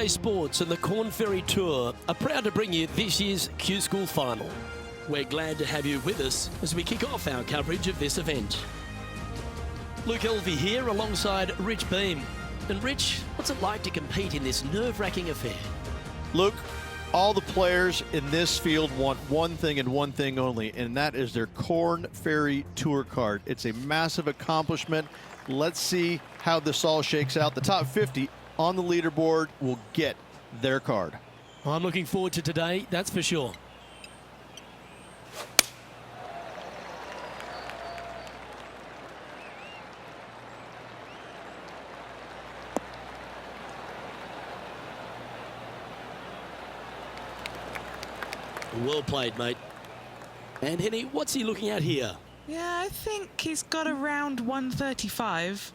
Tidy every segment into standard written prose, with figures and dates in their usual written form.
PGA Sports and the Corn Ferry Tour are proud to bring you this year's Q School Final. We're glad to have you with us as we kick off our coverage of this event. Luke Elvey here alongside Rich Beam. And Rich, what's it like to compete in this nerve-wracking affair? Luke, all the players in this field want one thing and one thing only, and that is their Corn Ferry Tour card. It's a massive accomplishment. Let's see how this all shakes out. The top 50 on the leaderboard will get their card. I'm looking forward to today, that's for sure. Well played, mate. And Henny, what's he looking at here? Yeah, I think he's got around 135.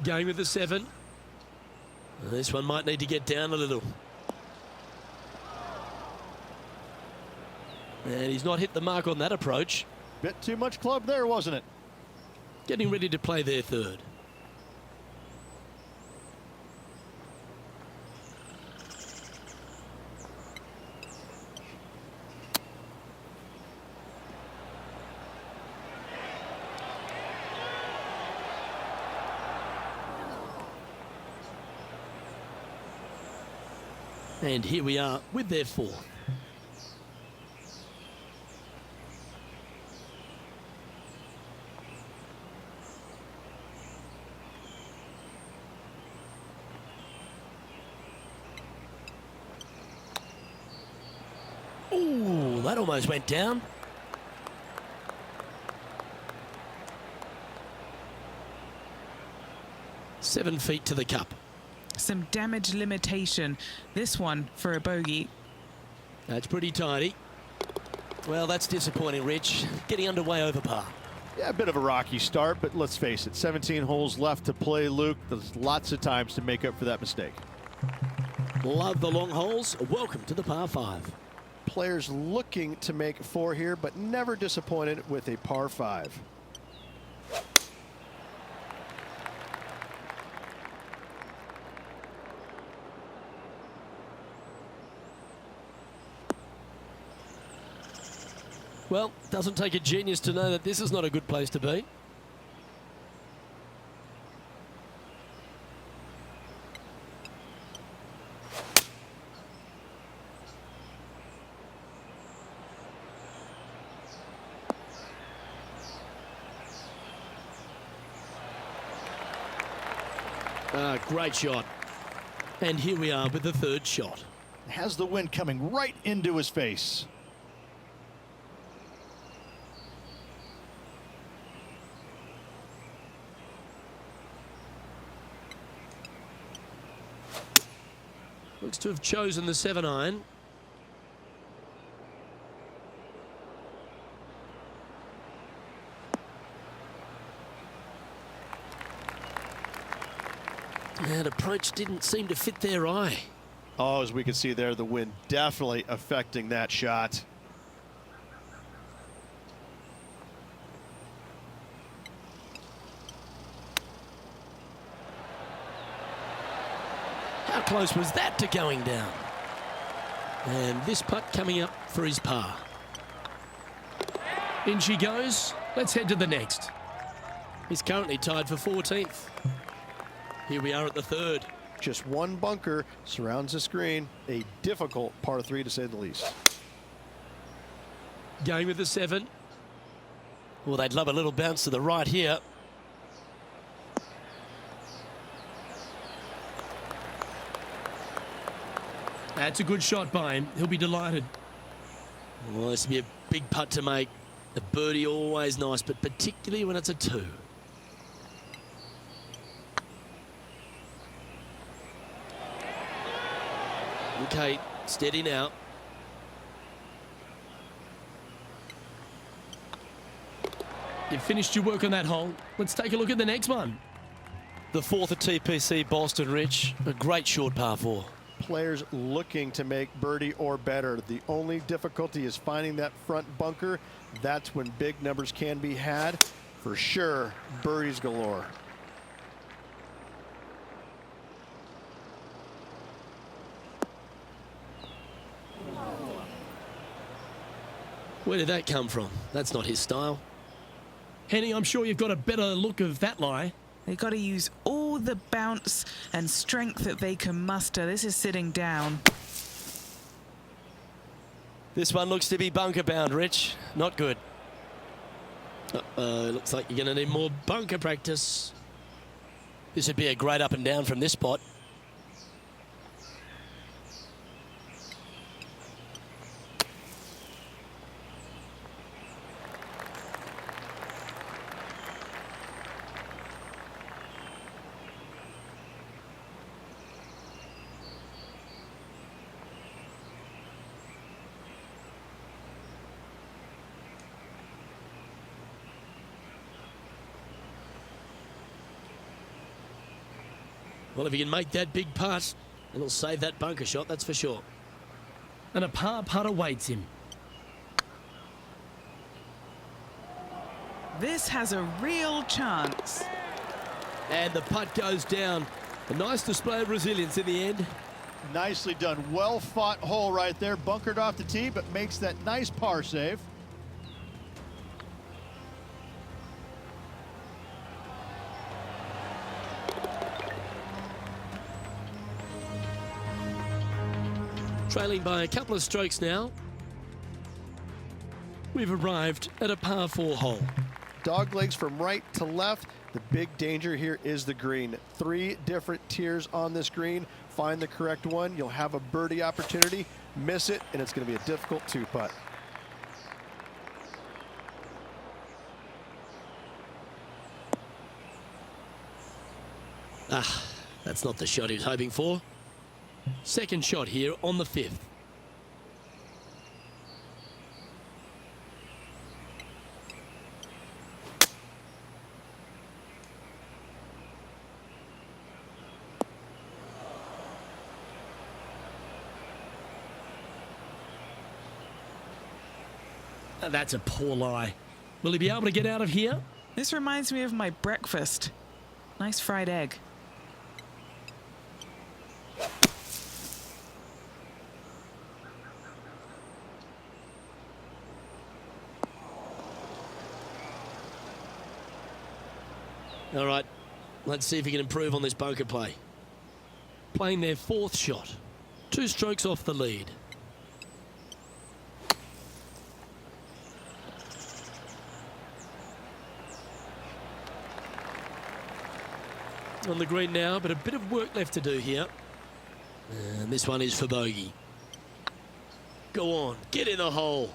Going with the 7. This one might need to get down a little. And he's not hit the mark on that approach. Bit too much club there, wasn't it? Getting ready to play their 3rd. And here we are with their 4th. Ooh, that almost went down. Seven feet to the cup. Some damage limitation. This one for a bogey. That's pretty tidy. Well, that's disappointing, Rich. Getting underway over par. Yeah, a bit of a rocky start, but let's face it, 17 holes left to play, Luke. There's lots of times to make up for that mistake. Love the long holes. Welcome to the par 5. Players looking to make 4 here, but never disappointed with a par 5. Well, doesn't take a genius to know that this is not a good place to be. Great shot. And here we are with the 3rd shot. Has the wind coming right into his face. Looks to have chosen the 7-iron. That approach didn't seem to fit their eye. Oh, as we can see there, the wind definitely affecting that shot. How close was that to going down? And this putt coming up for his par. In she goes. Let's head to the next. He's currently tied for 14th. Here we are at the third. Just one bunker surrounds the screen. A difficult par 3 to say the least. Going with the 7. Well, they'd love a little bounce to the right here. That's a good shot by him. He'll be delighted. Well, this will be a big putt to make. A birdie always nice, but particularly when it's a 2. Okay, steady now. You've finished your work on that hole. Let's take a look at the next one. The 4th at TPC Boston, Rich. A great short par 4. Players looking to make birdie or better. The only difficulty is finding that front bunker. That's when big numbers can be had. For sure, birdies galore. Where did that come from? That's not his style. Henny, I'm sure you've got a better look of that lie. They've got to use all the bounce and strength that they can muster. This is sitting down. This one looks to be bunker bound, Rich. Not good. Looks like you're going to need more bunker practice. This would be a great up and down from this spot. Well, if he can make that big putt, it'll save that bunker shot, that's for sure. And a par putt awaits him. This has a real chance. And the putt goes down. A nice display of resilience in the end. Nicely done. Well fought hole right there. Bunkered off the tee, but makes that nice par save. Trailing by a couple of strokes now. We've arrived at a par 4 hole. Dog legs from right to left. The big danger here is the green. 3 different tiers on this green. Find the correct one. You'll have a birdie opportunity. Miss it, and it's going to be a difficult 2-putt. That's not the shot he was hoping for. Second shot here on the 5th. That's a poor lie. Will he be able to get out of here? This reminds me of my breakfast. Nice fried egg. All right, let's see if he can improve on this bunker play. Playing their 4th shot. 2 strokes off the lead. On the green now, but a bit of work left to do here. And this one is for bogey. Go on, get in the hole.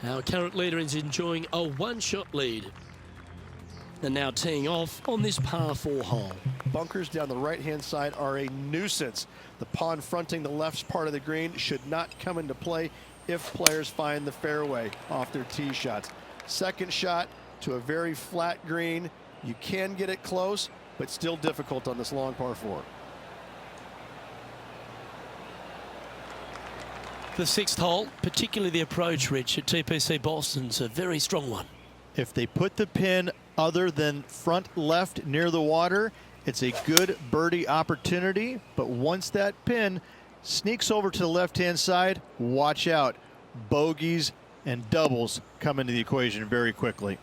Our current leader is enjoying a 1-shot lead. And now teeing off on this par 4 hole. Bunkers down the right-hand side are a nuisance. The pond fronting the left part of the green should not come into play if players find the fairway off their tee shots. Second shot to a very flat green. You can get it close, but still difficult on this long par 4. The 6th hole, particularly the approach, Rich, at TPC Boston's a very strong one. If they put the pin other than front left near the water, it's a good birdie opportunity. But once that pin sneaks over to the left-hand side, watch out. Bogeys and doubles come into the equation very quickly.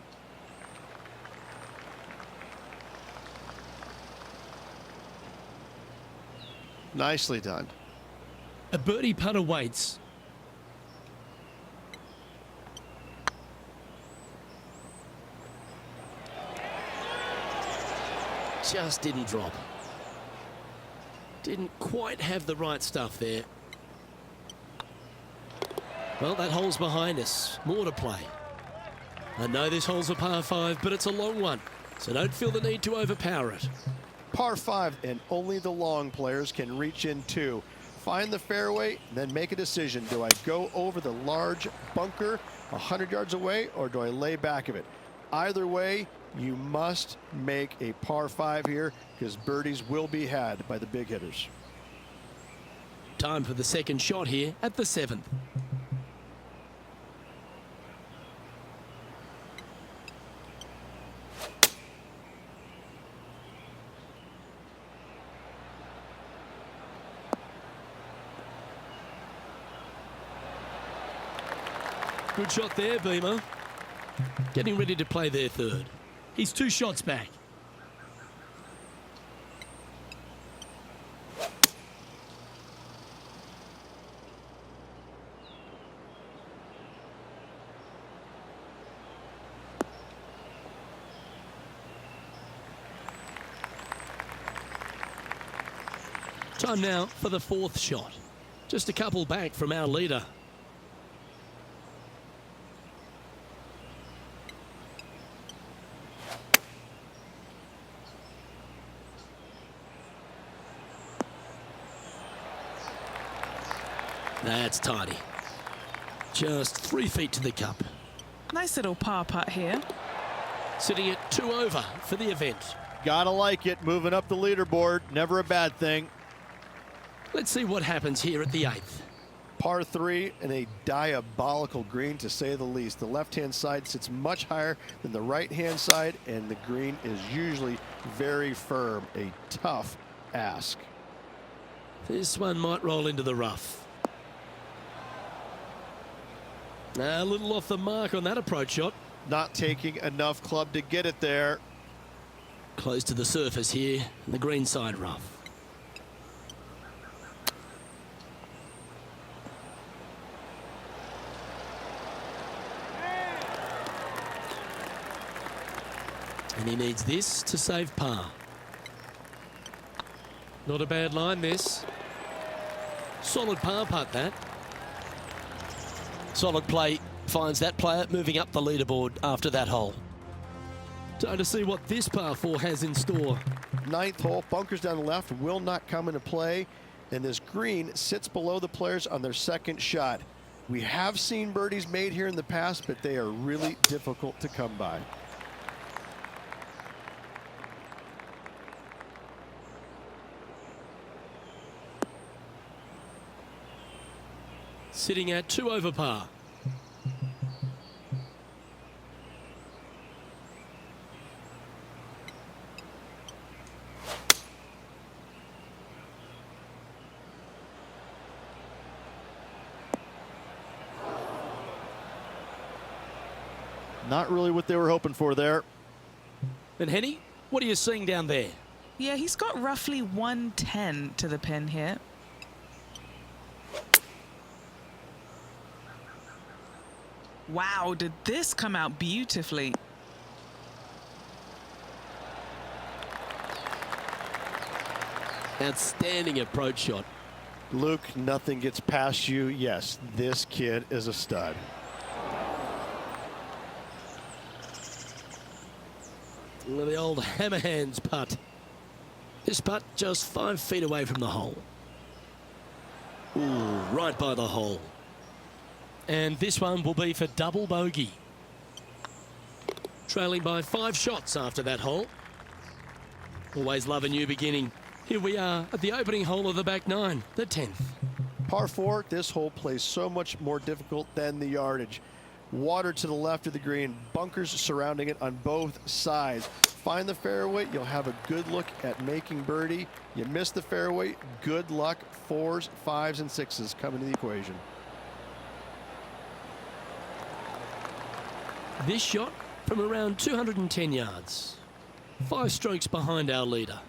Nicely done. A birdie putt awaits. Just didn't drop. Didn't quite have the right stuff there. Well, that hole's behind us. More to play. I know this hole's a par 5, but it's a long one, so don't feel the need to overpower it. Par 5, and only the long players can reach in two. Find the fairway, then make a decision. Do I go over the large bunker 100 yards away, or do I lay back of it? Either way, you must make a par 5 here, because birdies will be had by the big hitters. Time for the second shot here at the 7th. Good shot there, Beamer. Getting ready to play their third. He's 2 shots back. Time now for the 4th shot. Just a couple back from our leader. That's tidy. Just 3 feet to the cup. Nice little par putt here. Sitting at 2 over for the event. Gotta like it. Moving up the leaderboard. Never a bad thing. Let's see what happens here at the 8th. Par 3 and a diabolical green, to say the least. The left-hand side sits much higher than the right-hand side, and the green is usually very firm. A tough ask. This one might roll into the rough. A little off the mark on that approach shot. Not taking enough club to get it there. Close to the surface here, and the green side rough. And he needs this to save par. Not a bad line, this. Solid par putt, that. Solid play finds that player moving up the leaderboard after that hole. Time to see what this par 4 has in store. 9th hole, bunkers down the left will not come into play, and this green sits below the players on their second shot. We have seen birdies made here in the past, but they are really difficult to come by. Sitting at 2 over par. Not really what they were hoping for there. And Henny, what are you seeing down there? Yeah, he's got roughly 110 to the pin here. Wow, did this come out beautifully? Outstanding approach shot. Luke, nothing gets past you. Yes, this kid is a stud. The old hammer hands putt. This putt just 5 feet away from the hole. Ooh, right by the hole. And this one will be for double bogey. Trailing by 5 shots after that hole. Always love a new beginning. Here we are at the opening hole of the back 9, the 10th. Par 4, this hole plays so much more difficult than the yardage. Water to the left of the green, bunkers surrounding it on both sides. Find the fairway, you'll have a good look at making birdie. You miss the fairway, good luck. 4s, 5s, and 6s come into the equation. This shot from around 210 yards. 5 strokes behind our leader.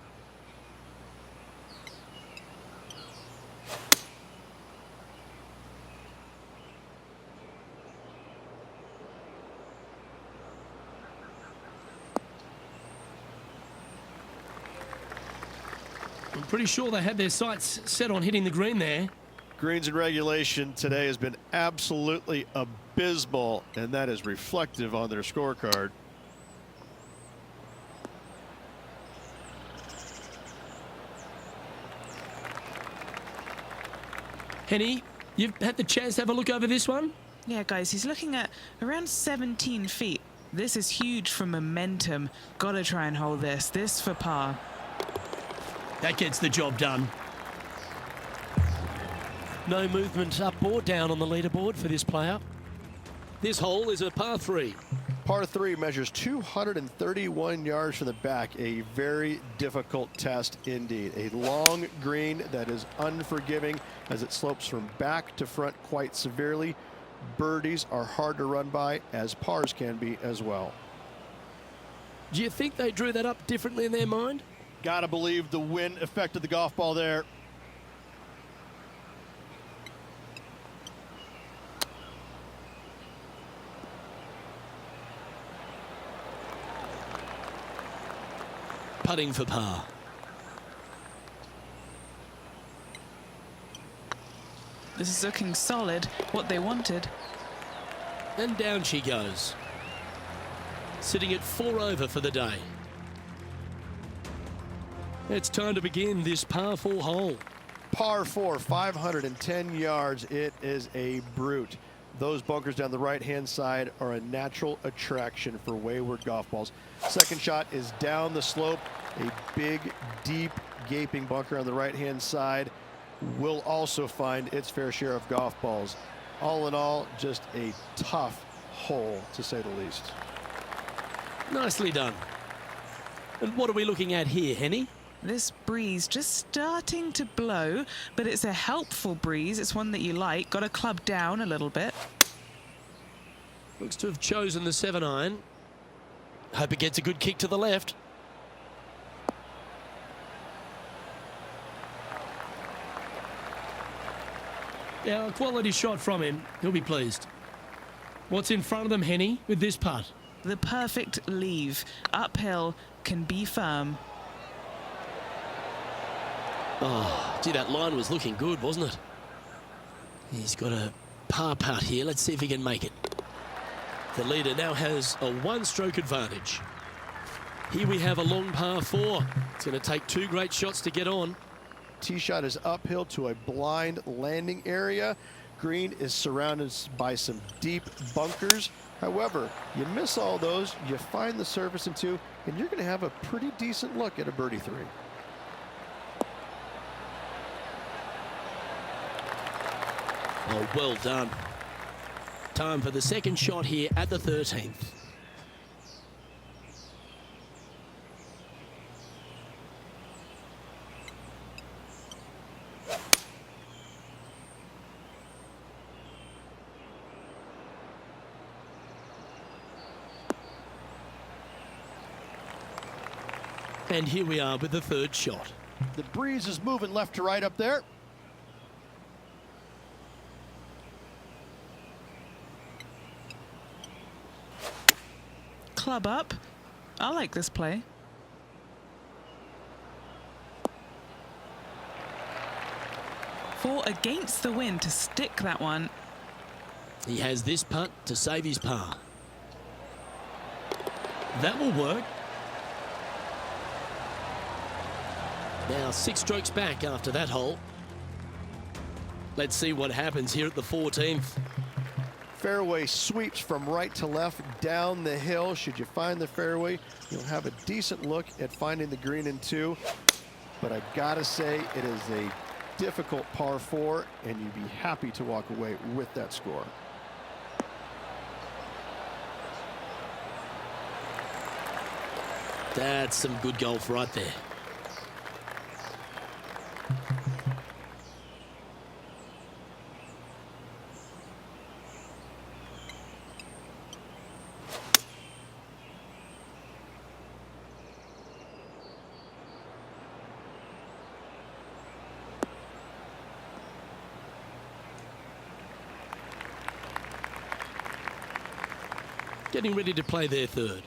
pretty sure they had their sights set on hitting the green there. Greens in regulation today has been absolutely abysmal, and that is reflective on their scorecard. Henny, you've had the chance to have a look over this one? Yeah, guys, he's looking at around 17 feet. This is huge for momentum. Gotta try and hold this. This for par. That gets the job done. No movement up or down on the leaderboard for this player. This hole is a par 3. Par 3 measures 231 yards from the back. A very difficult test indeed. A long green that is unforgiving as it slopes from back to front quite severely. Birdies are hard to run by, as pars can be as well. Do you think they drew that up differently in their mind? Gotta believe the wind affected the golf ball there. Putting for par. This is looking solid, what they wanted. And down she goes. Sitting at 4 over for the day. It's time to begin this par 4 hole. Par 4, 510 yards. It is a brute. Those bunkers down the right-hand side are a natural attraction for wayward golf balls. Second shot is down the slope. A big, deep, gaping bunker on the right-hand side will also find its fair share of golf balls. All in all, just a tough hole, to say the least. Nicely done. And what are we looking at here, Henny? This breeze just starting to blow, but it's a helpful breeze. It's one that you like. Got to club down a little bit. Looks to have chosen the 7-iron. Hope it gets a good kick to the left. Yeah, a quality shot from him. He'll be pleased. What's in front of them, Henny, with this putt? The perfect leave. Uphill, can be firm. Oh, gee, that line was looking good, wasn't it? He's got a par putt here. Let's see if he can make it. The leader now has a 1-stroke advantage. Here we have a long par 4. It's going to take 2 great shots to get on. Tee shot is uphill to a blind landing area. Green is surrounded by some deep bunkers. However, you miss all those, you find the surface in 2, and you're going to have a pretty decent look at a birdie 3. Oh, well done. Time for the second shot here at the 13th. And here we are with the 3rd shot. The breeze is moving left to right up there. Club up. I like this play. Against the wind to stick that one. He has this putt to save his par. That will work. Now 6 strokes back after that hole. Let's see what happens here at the 14th. Fairway sweeps from right to left down the hill. Should you find the fairway, you'll have a decent look at finding the green in 2. But I gotta say, it is a difficult par 4, and you'd be happy to walk away with that score. That's some good golf right there. Getting ready to play their 3rd.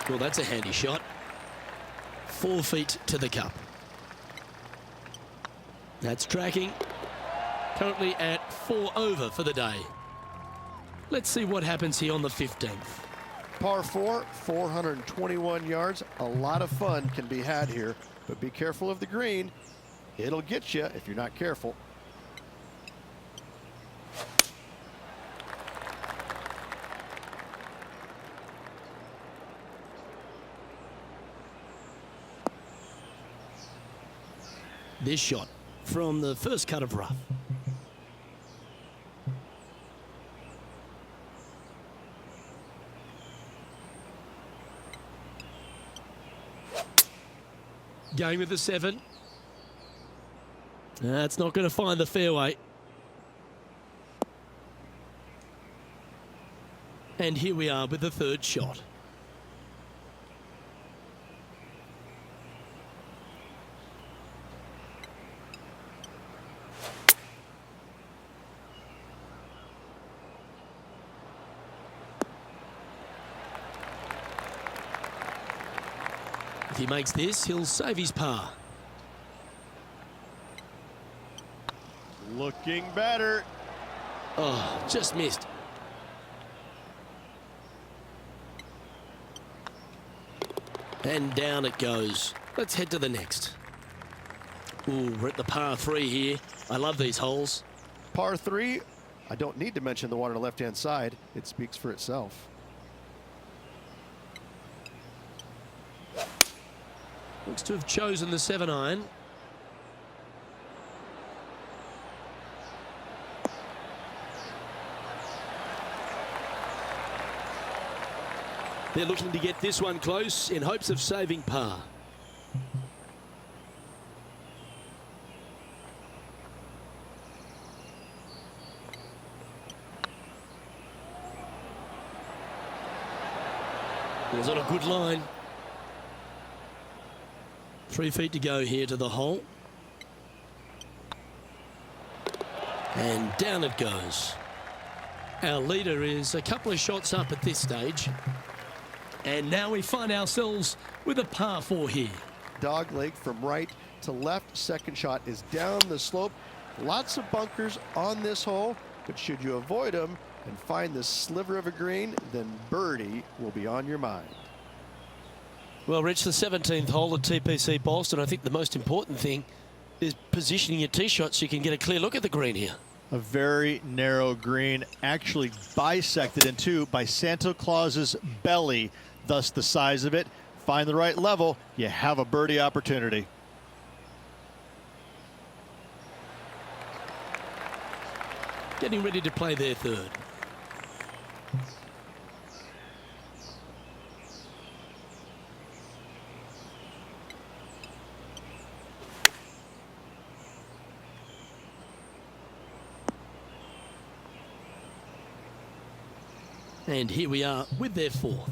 Well, that's a handy shot. 4 feet to the cup. That's tracking. Currently at 4 over for the day. Let's see what happens here on the 15th. Par 4, 421 yards. A lot of fun can be had here, but be careful of the green. It'll get you if you're not careful. This shot from the first cut of rough. Going with the 7. That's not going to find the fairway. And here we are with the 3rd shot. If he makes this, he'll save his par. Looking better. Oh, just missed. And down it goes. Let's head to the next. Ooh, we're at the par 3 here. I love these holes. Par 3, I don't need to mention the one on the left-hand side. It speaks for itself. Looks to have chosen the 7-iron. They're looking to get this one close in hopes of saving par. It was on a good line. 3 feet to go here to the hole. And down it goes. Our leader is a couple of shots up at this stage. And now we find ourselves with a par 4 here. Dog leg from right to left. Second shot is down the slope. Lots of bunkers on this hole, but should you avoid them and find this sliver of a green, then birdie will be on your mind. Well, Rich, the 17th hole at TPC Boston, I think the most important thing is positioning your tee shot so you can get a clear look at the green here. A very narrow green, actually bisected in two by Santa Claus's belly, thus the size of it. Find the right level, you have a birdie opportunity. Getting ready to play their 3rd. And here we are with their 4th.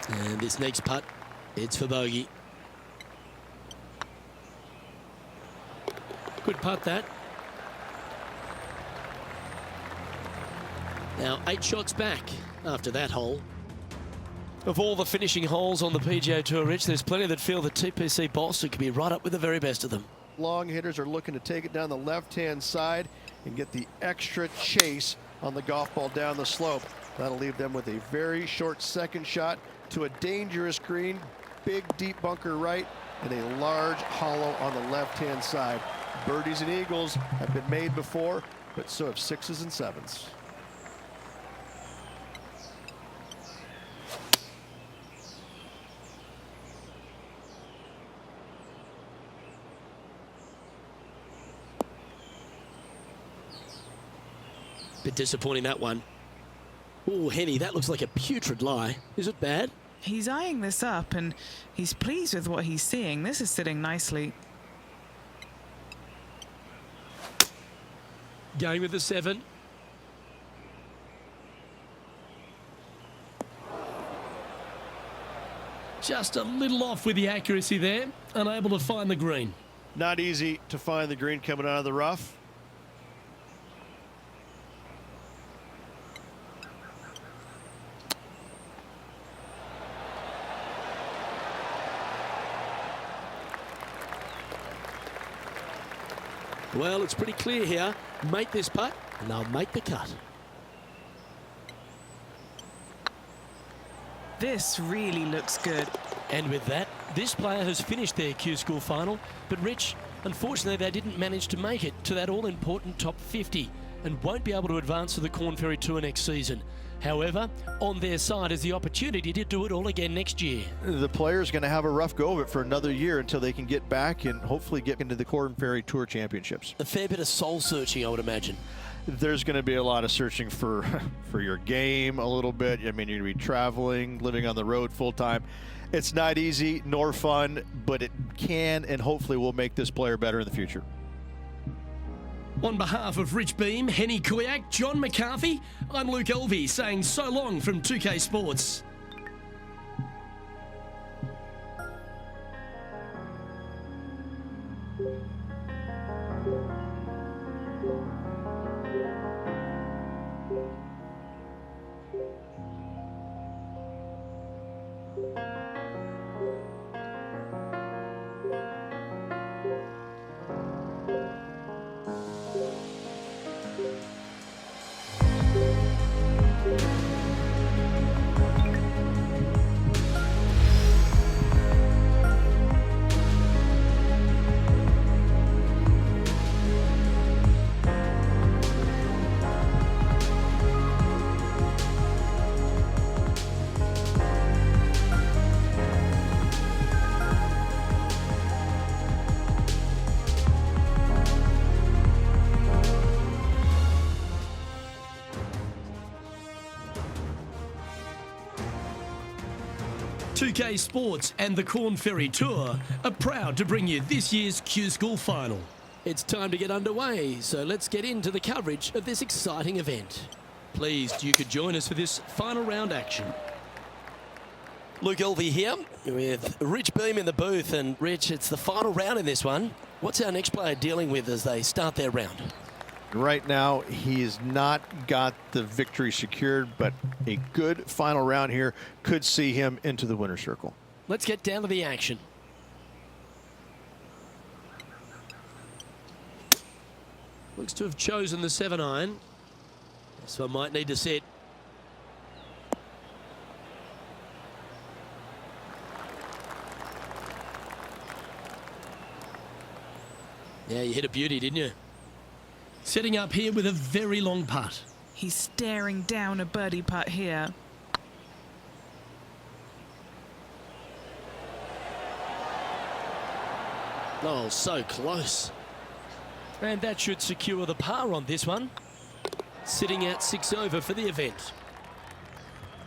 And this next putt, it's for bogey. Good putt that. Now 8 shots back after that hole. Of all the finishing holes on the PGA Tour, Rich, there's plenty that feel that TPC Boston could be right up with the very best of them. Long hitters are looking to take it down the left-hand side and get the extra chase on the golf ball down the slope. That'll leave them with a very short second shot to a dangerous green, big deep bunker right, and a large hollow on the left-hand side. Birdies and eagles have been made before, but so have 6s and 7s. Bit disappointing, that one. Oh, Henny, that looks like a putrid lie. Is it bad? He's eyeing this up and he's pleased with what he's seeing. This is sitting nicely. Going with the 7. Just a little off with the accuracy there, unable to find the green. Not easy to find the green coming out of the rough. Well, it's pretty clear here. Make this putt, and they'll make the cut. This really looks good. And with that, this player has finished their Q School final. But Rich, unfortunately, they didn't manage to make it to that all-important top 50 and won't be able to advance to the Corn Ferry Tour next season. However, on their side is the opportunity to do it all again next year. The player's going to have a rough go of it for another year until they can get back and hopefully get into the Corn Ferry Tour Championships. A fair bit of soul searching, I would imagine. There's going to be a lot of searching for your game a little bit. I mean, you're going to be traveling, living on the road full time. It's not easy nor fun, but it can and hopefully will make this player better in the future. On behalf of Rich Beam, Henny Kuyak, John McCarthy, I'm Luke Elvey saying so long from 2K Sports. .2K Sports and the Corn Ferry Tour are proud to bring you this year's Q School final. It's time to get underway, so let's get into the coverage of this exciting event. Pleased you could join us for this final round action. Luke Elvey here with Rich Beam in the booth, and Rich, it's the final round in this one. What's our next player dealing with as they start their round? Right now, he has not got the victory secured, but a good final round here could see him into the winner's circle. Let's get down to the action. Looks to have chosen the 7-iron, so I might need to set. Yeah, you hit a beauty, didn't you? Setting up here with a very long putt. He's staring down a birdie putt here. Oh, so close. And that should secure the par on this one. Sitting at 6 over for the event.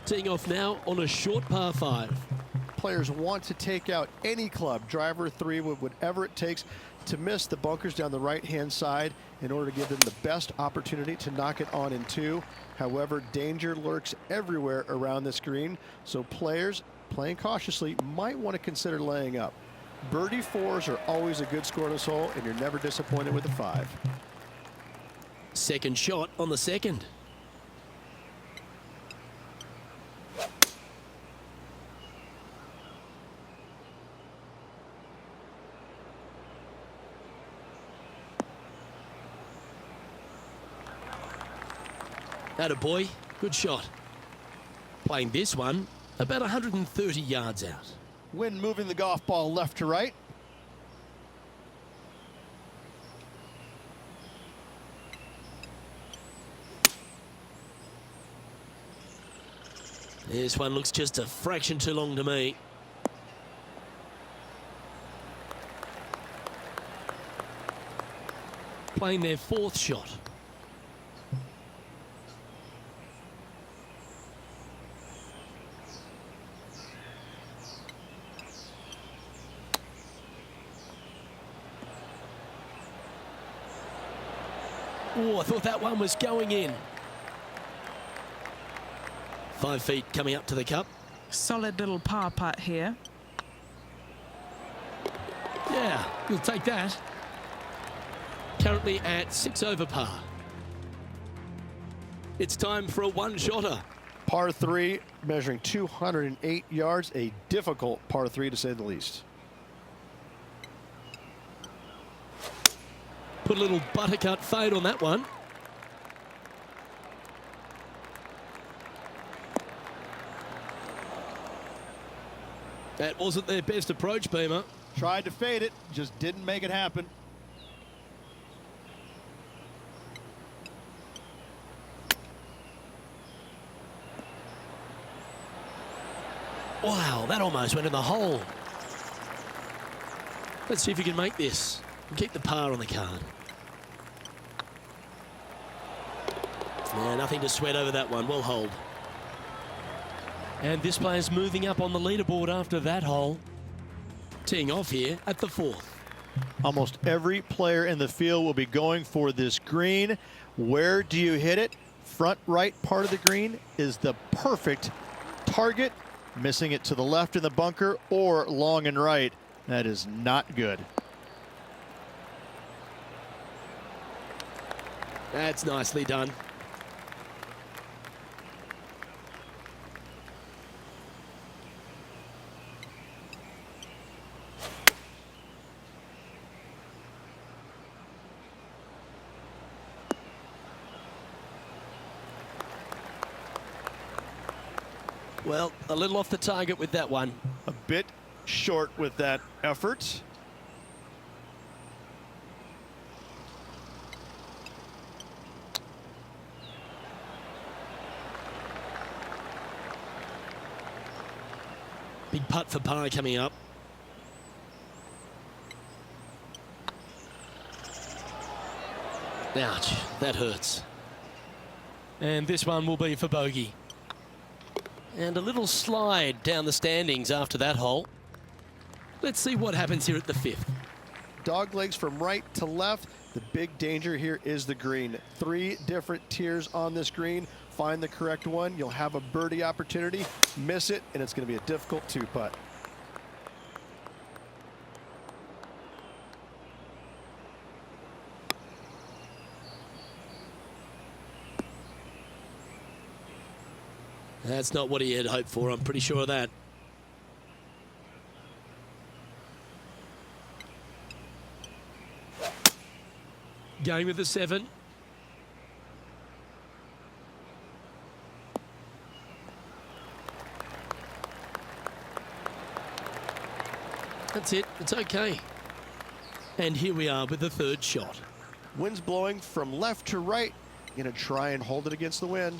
Teeing off now on a short par 5. Players want to take out any club, driver, 3 wood, whatever it takes to miss the bunkers down the right-hand side in order to give them the best opportunity to knock it on in 2. However, danger lurks everywhere around this green, so players playing cautiously might want to consider laying up. Birdie 4s are always a good score in this hole, and you're never disappointed with a 5. Second shot on the second. Attaboy, good shot. Playing this one about 130 yards out. Wind moving the golf ball left to right. This one looks just a fraction too long to me. Playing their 4th shot. Oh, I thought that one was going in. 5 feet coming up to the cup. Solid little par putt here. Yeah, we'll take that. Currently at 6 over par. It's time for a one-shotter. Par 3, measuring 208 yards, a difficult par 3 to say the least. Put a little buttercut fade on that one. That wasn't their best approach, Beamer. Tried to fade it, just didn't make it happen. Wow, that almost went in the hole. Let's see if you can make this and keep the par on the card. Yeah, nothing to sweat over that one. We'll hold. And this player's moving up on the leaderboard after that hole. Teeing off here at the 4th. Almost every player in the field will be going for this green. Where do you hit it? Front right part of the green is the perfect target. Missing it to the left in the bunker or long and right. That is not good. That's nicely done. Well, a little off the target with that one. A bit short with that effort. Big putt for par coming up. Ouch, that hurts. And this one will be for bogey. And a little slide down the standings after that hole. Let's see what happens here at the 5th. Dog legs from right to left. The big danger here is the green. 3 different tiers on this green. Find the correct one. You'll have a birdie opportunity. Miss it, and it's going to be a difficult 2-putt. That's not what he had hoped for, I'm pretty sure of that. Going with the 7. That's it, it's okay. And here we are with the 3rd shot. Wind's blowing from left to right. Going to try and hold it against the wind.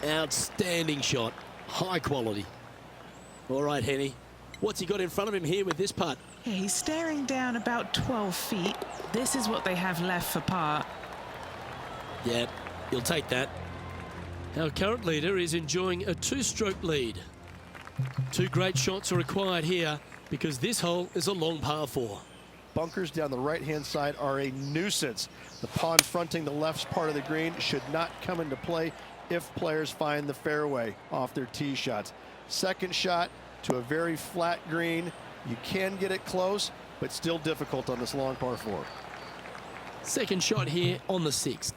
Outstanding shot, high quality. All right, Henny, what's he got in front of him here with this putt? Yeah, he's staring down about 12 feet. This is what they have left for par. Yeah, you'll take that. Our current leader is enjoying a 2-stroke lead. 2 great shots are required here because this hole is a long par 4. Bunkers down the right-hand side are a nuisance. The pond fronting the left part of the green should not come into play if players find the fairway off their tee shots. Second shot to a very flat green. You can get it close, but still difficult on this long par 4. Second shot here on the 6th.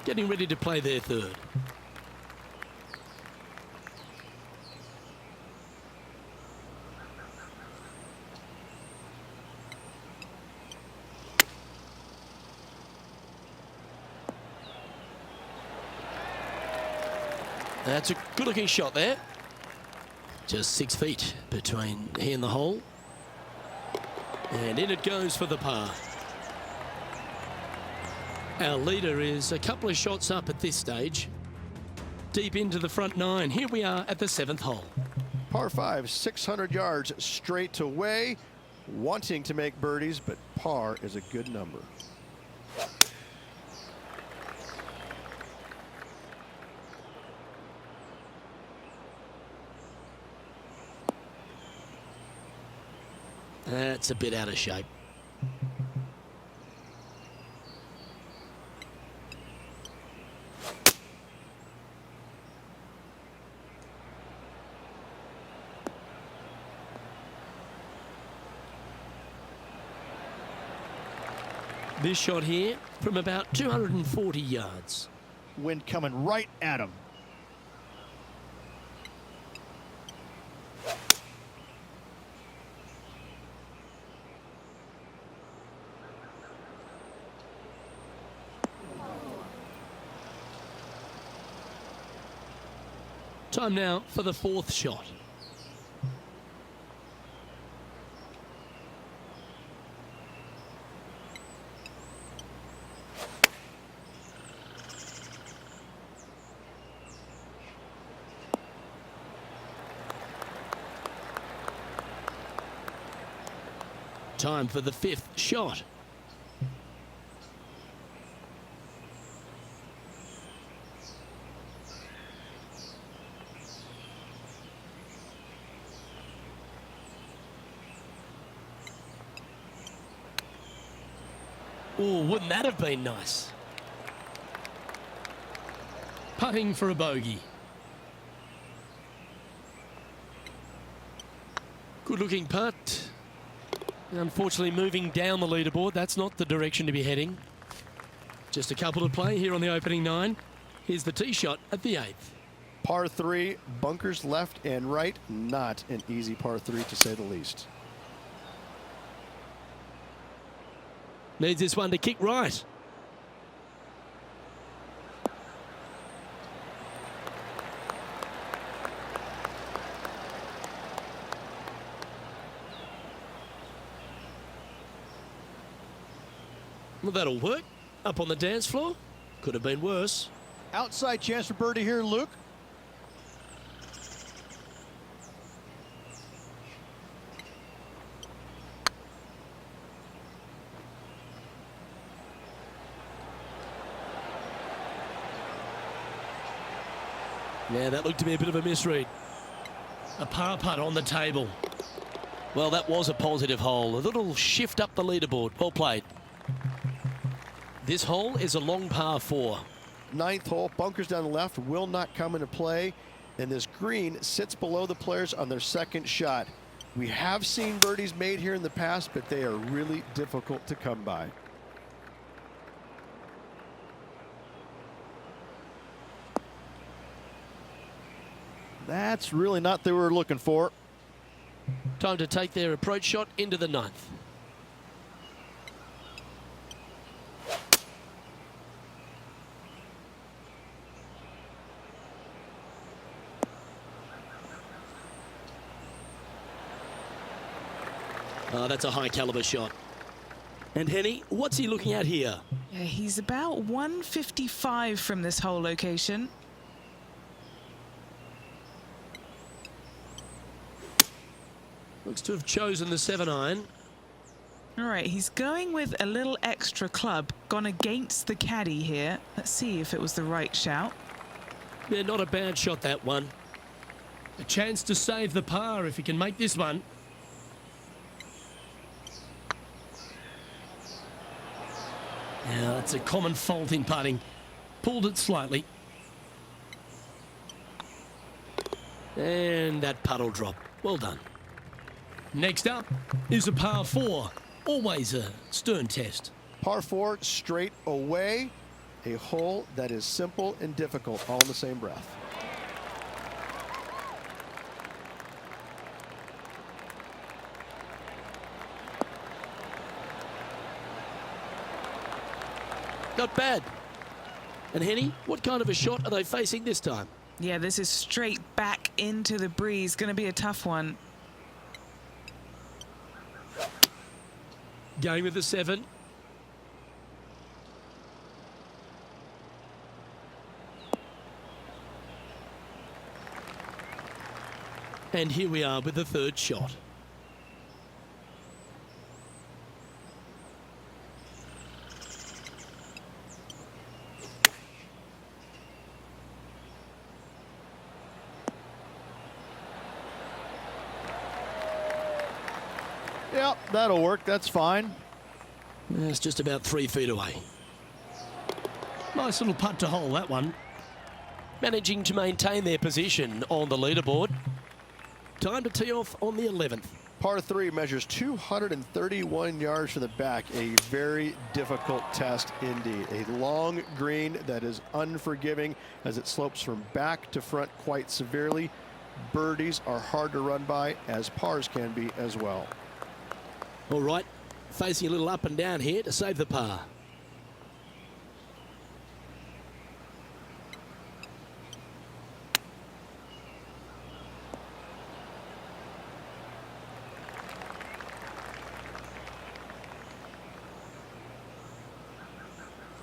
Getting ready to play their 3rd. That's a good-looking shot there. Just 6 feet between he and the hole. And in it goes for the par. Our leader is a couple of shots up at this stage. Deep into the front 9. Here we are at the 7th hole. Par 5, 600 yards straight away. wanting to make birdies, but par is a good number. That's a bit out of shape. This shot here from about 240 yards. Wind coming right at him. Time now for the fourth shot. Time for the fifth shot. Oh, wouldn't that have been nice? Putting for a bogey. Good looking putt. Unfortunately, moving down the leaderboard, that's not the direction to be heading. Just a couple to play here on the opening 9. Here's the tee shot at the 8th. Par 3, bunkers left and right. Not an easy par 3 to say the least. Needs this one to kick right. Well, that'll work. Up on the dance floor. Could have been worse. Outside chance for birdie here, Luke. Yeah, that looked to be a bit of a misread. A par putt on the table. Well, that was a positive hole. A little shift up the leaderboard. Well played. This hole is a long par 4. 9th hole, bunkers down the left will not come into play, and this green sits below the players on their second shot. We have seen birdies made here in the past, but they are really difficult to come by. That's really not what they were looking for. Time to take their approach shot into the 9th. Oh, that's a high caliber shot. And Henny, what's he looking at here? Yeah, he's about 155 from this hole location. Looks to have chosen the 7-iron. All right, he's going with a little extra club, gone against the caddy here. Let's see if it was the right shout. Yeah, not a bad shot, that one. A chance to save the par if he can make this one. Yeah, that's a common fault in putting. Pulled it slightly. And that putt'll drop. Well done. Next up is a par 4. Always a stern test. Par 4 straight away. A hole that is simple and difficult all in the same breath. Not bad. And Henny, what kind of a shot are they facing this time? Yeah, this is straight back into the breeze. Going to be a tough one. Going with the 7. And here we are with the 3rd shot. Well, that'll work. That's fine. It's just about 3 feet away. Nice little putt to hole, that one. Managing to maintain their position on the leaderboard. Time to tee off on the 11th. Par 3 measures 231 yards from the back. A very difficult test indeed. A long green that is unforgiving as it slopes from back to front quite severely. Birdies are hard to run by, as pars can be as well. All right, facing a little up and down here to save the par.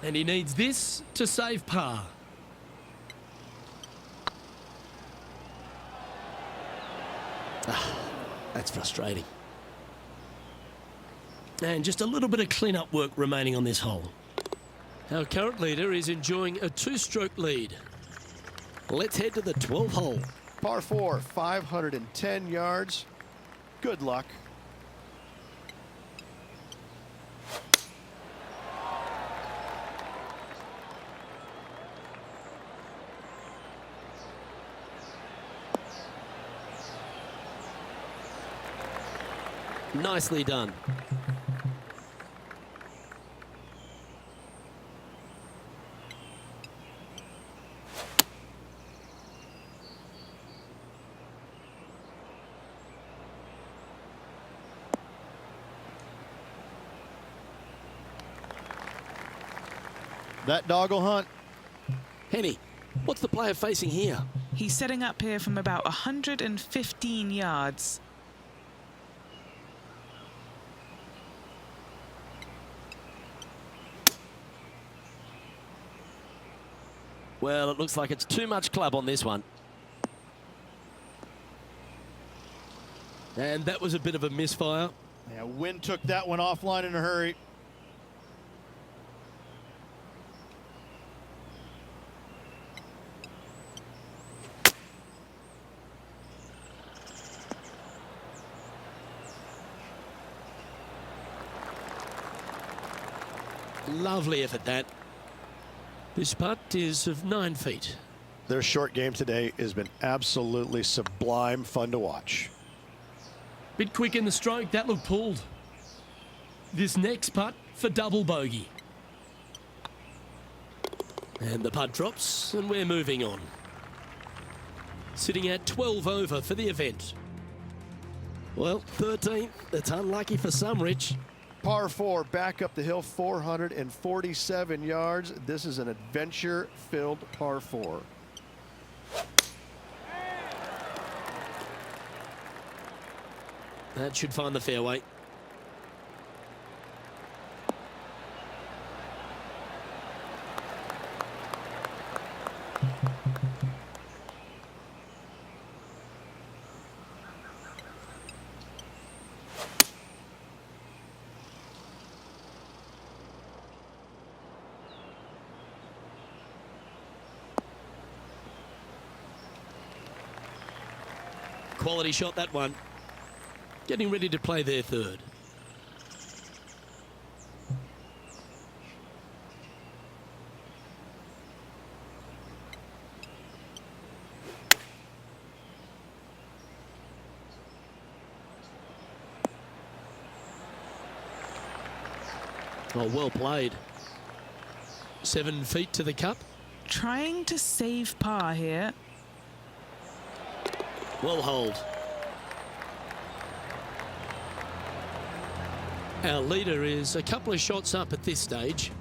And he needs this to save par. That's frustrating. And just a little bit of clean-up work remaining on this hole. Our current leader is enjoying a 2-stroke lead. Let's head to the 12th hole. Par 4, 510 yards. Good luck. Nicely done. That dog will hunt. Henny, what's the player facing here? He's setting up here from about 115 yards. Well, it looks like it's too much club on this one. And that was a bit of a misfire. Yeah, wind took that one offline in a hurry. Lovely effort, that. This putt is of 9 feet. Their short game today has been absolutely sublime fun to watch. Bit quick in the stroke, that looked pulled. This next putt for double bogey. And the putt drops, and we're moving on. Sitting at 12 over for the event. Well, 13th, that's unlucky for some, Rich. Par 4, back up the hill, 447 yards. This is an adventure-filled par 4. That should find the fairway. Quality shot, that one. Getting ready to play their third. Oh, well played. 7 feet to the cup. Trying to save par here. Well hold. Our leader is a couple of shots up at this stage.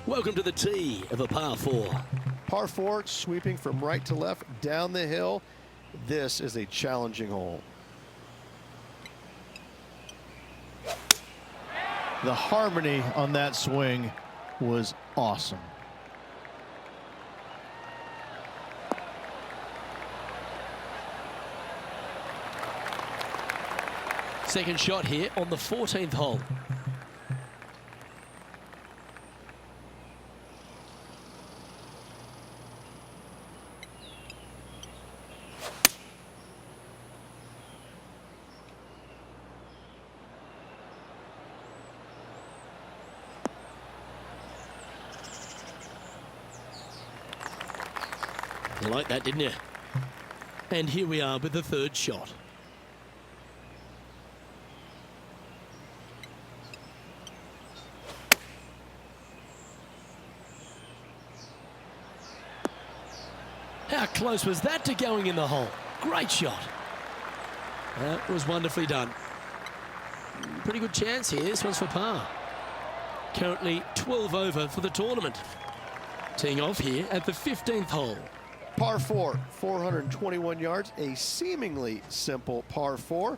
Welcome to the tee of a par 4. Par 4, sweeping from right to left down the hill. This is a challenging hole. The harmony on that swing was awesome. Second shot here on the 14th hole. You like that, didn't you? And here we are with the third shot. How close was that to going in the hole? Great shot. That was wonderfully done. Pretty good chance here. This one's for par. Currently 12 over for the tournament. Teeing off here at the 15th hole. Par 4, 421 yards, a seemingly simple par 4.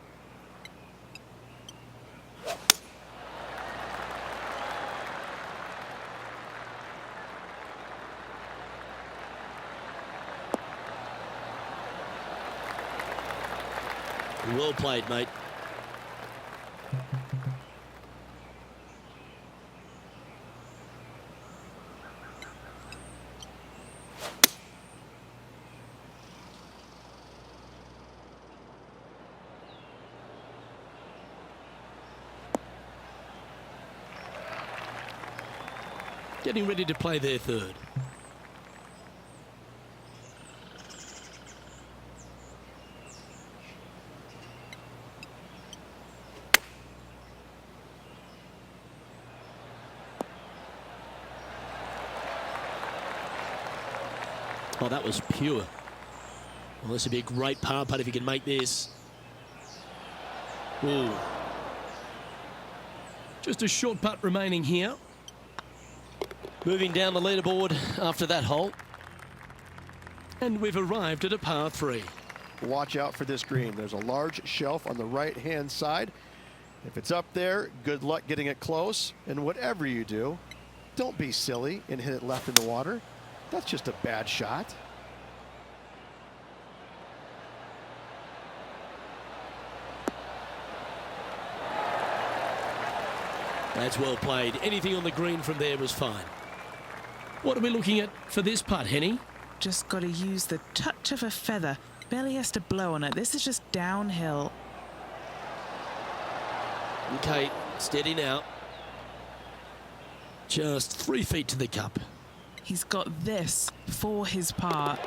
Well played, mate. Getting ready to play their third. Oh, that was pure. Well, this would be a great par putt if you can make this. Ooh. Just a short putt remaining here. Moving down the leaderboard after that hole. And we've arrived at a par 3. Watch out for this green. There's a large shelf on the right-hand side. If it's up there, good luck getting it close. And whatever you do, don't be silly and hit it left in the water. That's just a bad shot. That's well played. Anything on the green from there was fine. What are we looking at for this putt, Henny? Just got to use the touch of a feather. Barely has to blow on it. This is just downhill. Okay, steady now. Just 3 feet to the cup. He's got this for his par.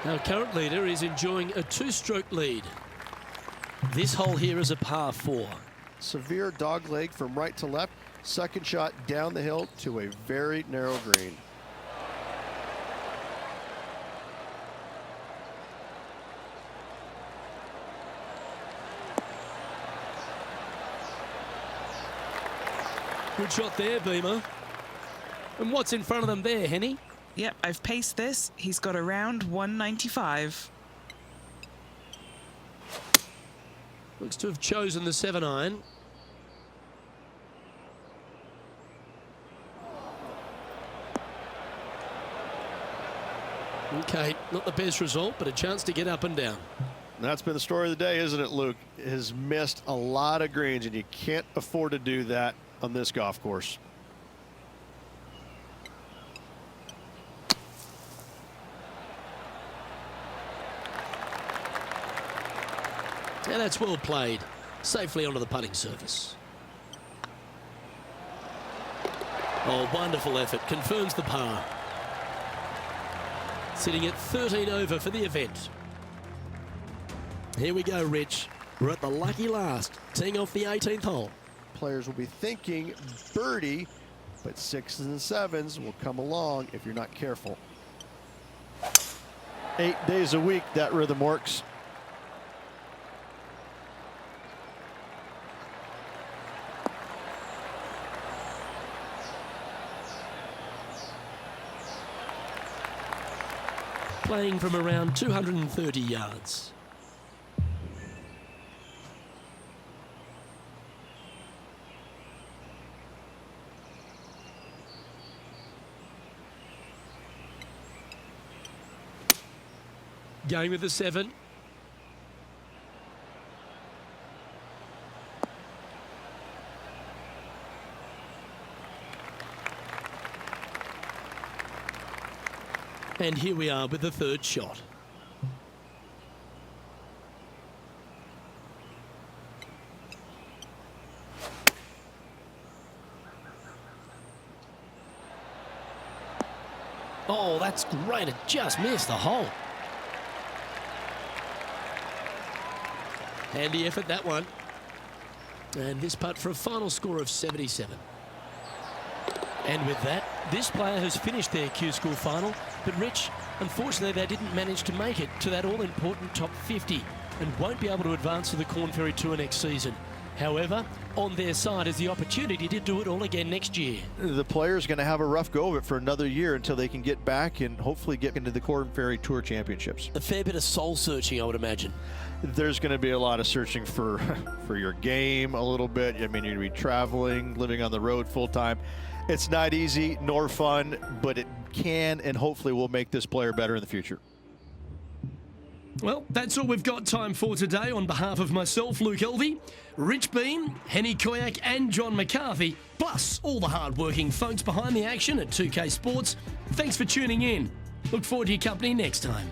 Our current leader is enjoying a 2-stroke lead. This hole here is a par 4. Severe dog leg from right to left. Second shot down the hill to a very narrow green. Good shot there, Beamer. And what's in front of them there, Henny? Yep, I've paced this. He's got around 195. Looks to have chosen the 7-iron. Okay, not the best result, but a chance to get up and down. That's been the story of the day, isn't it, Luke? Has missed a lot of greens, and you can't afford to do that on this golf course. And that's well played. Safely onto the putting surface. Oh, wonderful effort. Confirms the par. Sitting at 13 over for the event. Here we go, Rich. We're at the lucky last, teeing off the 18th hole. Players will be thinking birdie, but 6s and 7s will come along if you're not careful. 8 days a week, that rhythm works. Playing from around 230 yards. Going with the 7. And here we are with the third shot. Oh, that's great. It just missed the hole. Handy effort, that one. And this putt for a final score of 77. And with that, this player has finished their Q School final. But Rich, unfortunately, they didn't manage to make it to that all-important top 50 and won't be able to advance to the Corn Ferry Tour next season. However, on their side is the opportunity to do it all again next year. The player's going to have a rough go of it for another year until they can get back and hopefully get into the Corn Ferry Tour Championships. A fair bit of soul-searching, I would imagine. There's going to be a lot of searching for your game a little bit. I mean, you're going to be traveling, living on the road full-time. It's not easy nor fun, but it can and hopefully will make this player better in the future. Well, that's all we've got time for today. On behalf of myself, Luke Elvey, Rich Bean, Henny Koyak and John McCarthy, plus all the hard-working folks behind the action at 2K Sports, thanks for tuning in. Look forward to your company next time.